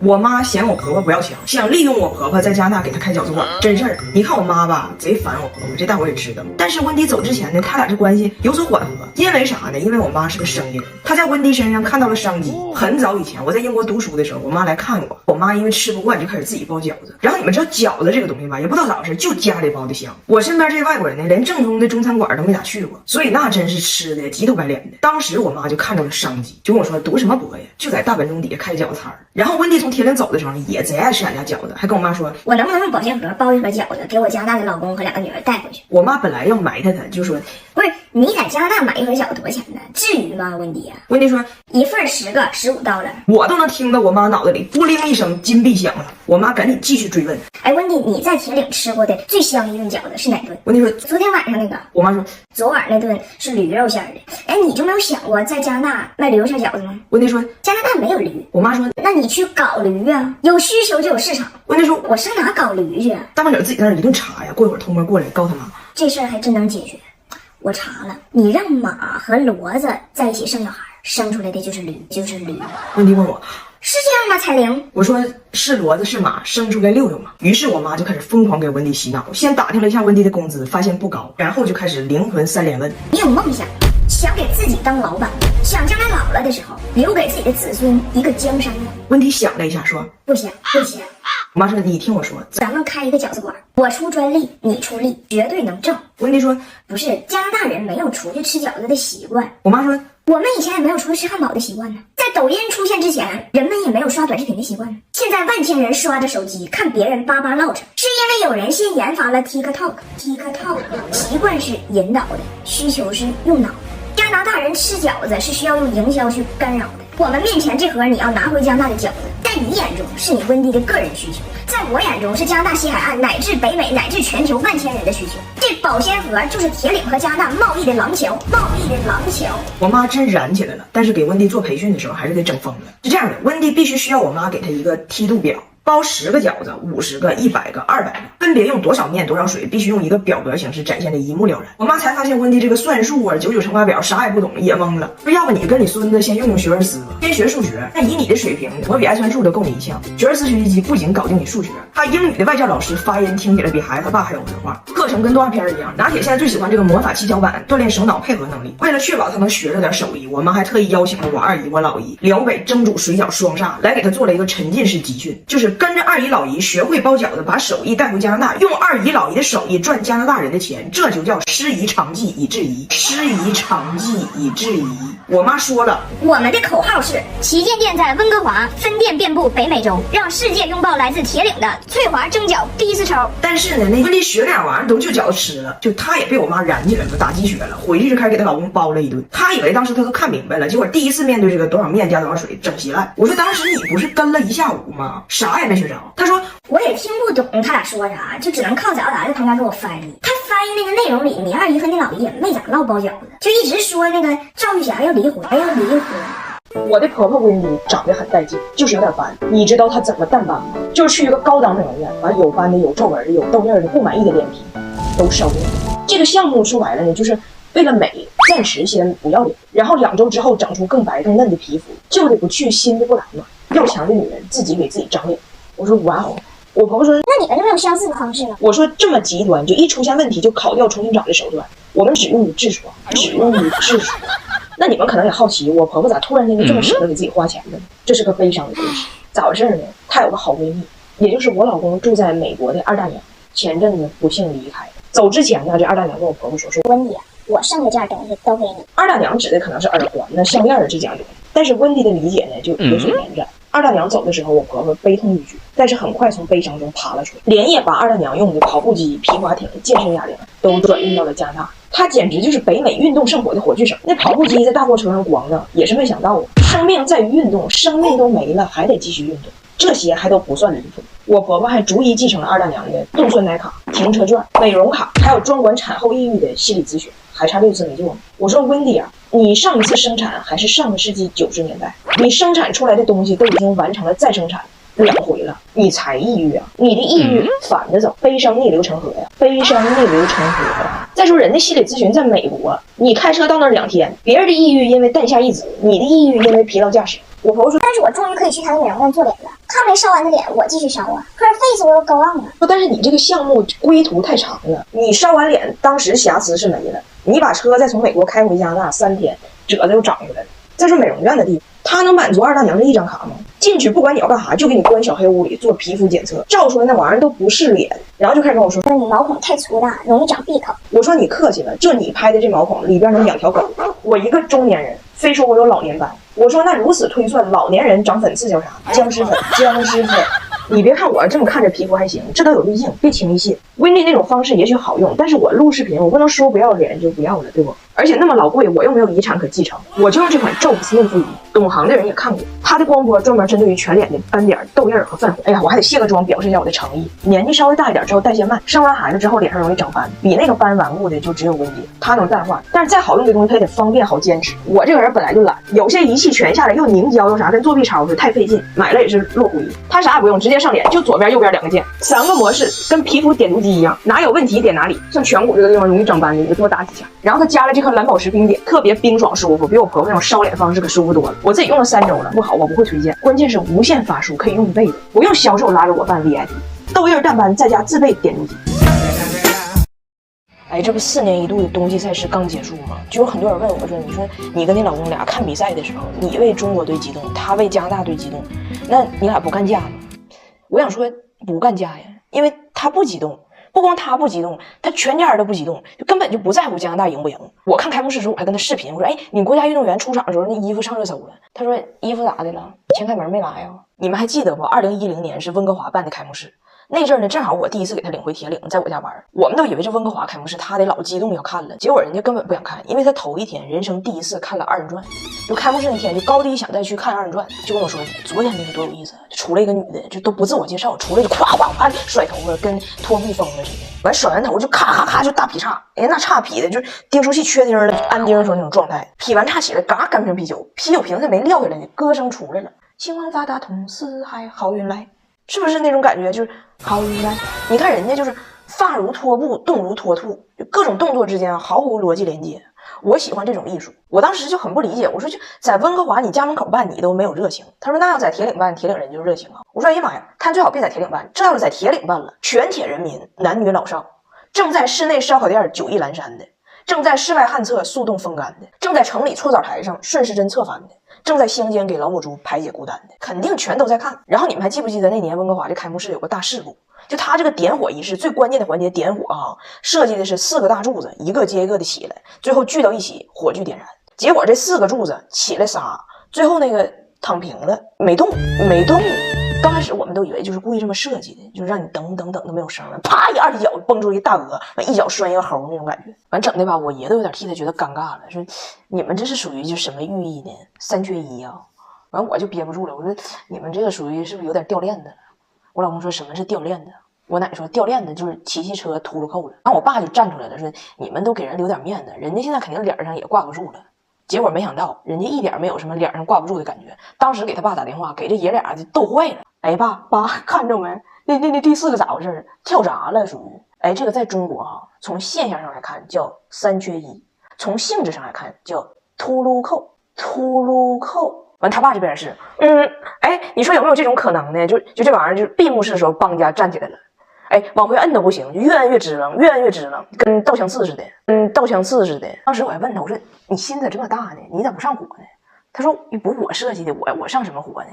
我妈嫌我婆婆不要强，想利用我婆婆在加拿大给她开饺子馆，真事儿。你看我妈吧，贼烦我婆婆，这大伙也知道。但是温迪走之前呢，他俩这关系有所缓和，因为啥呢？因为我妈是个生意人，她在温迪身上看到了商机。很早以前我在英国读书的时候，我妈来看我，我妈因为吃不惯就开始自己包饺子。然后你们知道饺子这个东西吧，也不知道咋回事，就家里包的香。我身边这些外国人呢，连正宗的中餐馆都没咋去过，所以那真是吃的急头白脸的。当时我妈就看到了商机，就跟我说读什么博呀，就在大本钟底下开饺子摊儿。然后温迪从铁岭走的时候呢，也贼爱吃俺家饺子，还跟我妈说，我能不能用保鲜盒包一盒饺子，给我加拿大的老公和2个女儿带回去？我妈本来要埋汰他，就说不是你在加拿大买一盒饺子多少钱呢？至于吗，温迪啊？温迪说一份10个$15，我都能听到我妈脑袋里不灵一声金币响了。我妈赶紧继续追问，哎，温迪，你在铁岭吃过的最香一顿饺子是哪顿？温迪说昨天晚上那个。我妈说昨晚那顿是驴肉馅的。哎，你就没有想过在加拿大卖驴肉馅饺子吗？温迪说加拿大没有驴。我妈说那你去搞驴啊，有需求就有市场。温迪说我上哪搞驴去啊？大半姐自己在那一顿查呀，过一会儿偷摸过来告他妈。这事儿还真能解决。我查了，你让马和骡子在一起生小孩，生出来的就是驴，就是驴。温迪问我是这样吗？彩玲，我说是骡子是马，生出来溜溜嘛。于是我妈就开始疯狂给温迪洗脑，先打听了一下温迪的工资，发现不高，然后就开始灵魂3连问。你有梦想，想给自己当老板，想将来老了的时候留给自己的子孙一个江山吗？温迪想了一下说不行不行。我妈说你听我说，咱们开一个饺子馆，我出专利，你出力，绝对能挣。温迪说不是，加拿大人没有出去吃饺子的习惯。我妈说我们以前也没有出去吃汉堡的习惯呢。在抖音出现之前，人们也没有刷短视频的习惯呢。现在万千人刷着手机看别人叭叭唠扯，是因为有人先研发了 TikTok， 习惯是引导的，需求是用脑的。加拿大人吃饺子是需要用营销去干扰的。我们面前这盒你要拿回加拿大的饺子，在你眼中是你温迪的个人需求，在我眼中是加拿大西海岸乃至北美乃至全球万千人的需求。这保鲜盒就是铁岭和加拿大贸易的廊桥，我妈真燃起来了，但是给温迪做培训的时候还是给整疯了。是这样的，温迪必须需要我妈给他一个梯度表，包10个饺子、50个、100个、200个，分别用多少面多少水，必须用一个表格形式展现的一目了然。我妈才发现温迪这个算术啊、99乘法表啥也不懂，也懵了。说要不你跟你孙子先用学而思吧，先学数学。那以你的水平，我比爱算术都够你一项。学而思学习机不仅搞定你数学，他英语的外教老师发音听起来比孩子他爸还有文化。课程跟动画片一样，拿铁现在最喜欢这个魔法七巧板，锻炼手脑配合能力。为了确保他能学着点手艺，我妈还特意邀请了我二姨、我老姨辽北蒸煮水饺双煞来给他做了一个沉浸式集训，就是跟着二姨老姨学会包饺子，把手艺带回加拿大，用二姨老姨的手艺赚加拿大人的钱，这就叫师夷长技以制夷。我妈说了，我们的口号是旗舰店在温哥华，分店遍布北美洲，让世界拥抱来自铁岭的翠华蒸饺第一次抽。但是呢，那温迪学那玩意儿都就饺子吃了，就她也被我妈燃起来了，打鸡血了，回去就开始给她老公包了一顿。她以为当时她都看明白了，结果第一次面对这个多少面加多少水整稀烂。我说当时你不是跟了一下午吗？啥也没学着。她说我也听不懂他俩说啥，就只能靠饺子在旁边给我翻译。他翻译那个内容里，你二姨和你老姨也没咋唠包饺子，就一直说那个赵玉霞要离婚。我的婆婆温迪长得很带劲，就是有点斑。你知道她怎么淡斑吗？就是去一个高档美容院，把有斑的、有皱纹的、有痘印的、不满意的脸皮都烧掉。这个项目说白了呢，就是为了美，暂时先不要脸，然后2周之后长出更白更嫩的皮肤。旧的不去，新的不来嘛。要强的女人自己给自己长脸。我说哇哦。我婆婆说，那你们这不有相似的方式吗？我说这么极端，就一出现问题就烤掉重新长的手段，我们只用于痔疮，那你们可能也好奇，我婆婆咋突然间就这么舍得给自己花钱呢？这是个悲伤的故事。咋回事呢？她有个好闺蜜，也就是我老公住在美国的二大娘，前阵子不幸离开。走之前呢，这二大娘跟我婆婆说温迪，我剩的这样东西都给你。二大娘指的可能是耳环呢、项链这样东西，但是温迪的理解呢就有所延展。二大娘走的时候，我婆婆悲痛欲绝，但是很快从悲伤中爬了出来，连夜把二大娘用的跑步机、皮划艇、健身哑铃都转运到了加拿大。她简直就是北美运动圣火的火炬手。那跑步机在大货车上咣当，也是没想到啊，生命在于运动，生命都没了还得继续运动，这些还都不算离谱。我婆婆还逐一继承了二大娘的冻酸奶卡、停车券、美容卡，还有专管产后抑郁的心理咨询，还差6次没做呢。我说温迪啊，你上一次生产还是上个世纪90年代，你生产出来的东西都已经完成了再生产2回了，你才抑郁啊？你的抑郁反着走，悲伤逆流成河呀，再说人的心理咨询在美国，你开车到那儿2天，别人的抑郁因为诞下一子，你的抑郁因为疲劳驾驶。我朋友说，但是我终于可以去他的美容院做脸了。他没烧完的脸，我继续烧啊。可是 face 我又高昂了。但是你这个项目归途太长了，你烧完脸，当时瑕疵是没了，你把车再从美国开回加拿大3天，褶子又长回来了。再说美容院的地方，他能满足二大娘这一张卡吗？进去不管你要干啥，就给你关小黑屋里做皮肤检测，照出来那玩意儿都不是脸，然后就开始跟我说，你毛孔太粗大，容易长闭口。我说你客气了，就你拍的这毛孔里边能养条狗。我一个中年人，非说我有老年斑。我说那如此推算，老年人长粉刺叫啥？僵尸粉，僵尸粉。你别看我这么看着皮肤还行，这都有滤镜，别轻易信。Wendy 那种方式也许好用，但是我录视频，我不能说不要脸就不要了，对不？而且那么老贵，我又没有遗产可继承，我就用这款 Jones 嫩肤仪，懂行的人也看过，它的光波专门针对于全脸的斑点、痘印和泛红。哎呀，我还得卸个妆表示一下我的诚意。年纪稍微大一点之后代谢慢，生完孩子之后脸上容易长斑，比那个斑顽固的就只有Wendy，它能淡化。但是再好用的东西它也得方便好坚持。我这个人本来就懒，有些仪器全下来又凝胶又啥，跟作弊抄似的，太费劲，买了也是落灰。它啥也不用，直接上脸，就左边右边2个键，3个模式，跟皮肤点读机一样，哪有问题点哪里。像颧骨这个地方容易长斑的，你就多打几下。然后它加了这颗蓝宝石冰点，特别冰爽舒服，比我婆婆那种烧脸方式可舒服多了。我自己用了3周了，不好我不会推荐。关键是无限发数，可以用1辈子，不用销售拉着我办 VIP， 痘印淡斑再加自备点读机。哎，这不4年一度的冬季赛事刚结束吗？就有很多人问我说，你说你跟你老公俩看比赛的时候，你为中国队激动，他为加拿大队激动，那你俩不干架吗？我想说不干架呀，因为他不激动。不光他不激动，他全家人都不激动，就根本就不在乎加拿大赢不赢。我看开幕式的时候，我还跟他视频，我说：“哎，你国家运动员出场的时候，那衣服上热搜了。”他说：“衣服咋的了？钱凯文没来呀？”你们还记得不？2010年是温哥华办的开幕式，那阵儿呢，正好我第一次给他领回铁岭，在我家玩，我们都以为这温哥华开幕式他得老激动要看了，结果人家根本不想看，因为他头一天人生第一次看了2人转，就开幕式那天就高低想再去看2人转，就跟我说昨天那个多有意思，就出来一个女的，就都不自我介绍，出来就咵咵咵甩头发，跟脱布疯了似的，完甩完头就咔咔咔就大劈叉，哎那叉劈的就是钉书器缺钉的安钉时候那种状态，劈完叉起来嘎干瓶啤酒，啤酒瓶子没撂下来呢，歌声出来了，兴旺发达通四海好运来。是不是那种感觉？就是好运来，你看人家就是发如拖布，动如脱兔，就各种动作之间毫无逻辑连接。我喜欢这种艺术。我当时就很不理解，我说就在温哥华你家门口办你都没有热情，他说那要在铁岭办，铁岭人就热情啊。我说哎呀妈呀，他最好别在铁岭办，这要是在铁岭办了，全铁人民男女老少，正在室内烧烤店酒意阑珊的，正在室外旱厕速冻风干的，正在城里搓澡台上顺时针侧翻的，正在乡间给老母猪排解孤单的，肯定全都在看。然后你们还记不记得那年温哥华这开幕式有个大事故？就他这个点火仪式最关键的环节点火啊，设计的是4个大柱子一个接一个的起来，最后聚到一起，火炬点燃。结果这4个柱子起来仨，最后那个躺平了，没动。刚开始我们都以为就是故意这么设计的，就是让你等都没有声了，啪一二脚蹦出一大鹅，一脚拴一个猴那种感觉。完整的吧，我爷都有点替他觉得尴尬了，说你们这是属于就什么寓意呢？3缺1啊！完我就憋不住了，我说你们这个属于是不是有点掉链子了？我老公说什么是掉链子？我奶说掉链子就是骑车秃噜扣了。然后我爸就站出来了，说你们都给人留点面子，人家现在肯定脸上也挂不住了。结果没想到人家一点没有什么脸上挂不住的感觉，当时给他爸打电话，给这爷俩就逗坏了。哎爸看着没？那第4个咋回事？跳闸了属于。哎，这个在中国啊，从现象上来看叫3缺1，从性质上来看叫秃噜扣。完他爸这边是哎，你说有没有这种可能呢？就这玩意儿，就是闭幕式的时候帮家站起来了，哎，往回摁都不行，就越摁越支棱，跟倒枪刺似的。当时我还问他，我说你心咋这么大呢？你咋不上火呢？他说不是我设计的，我上什么火呢？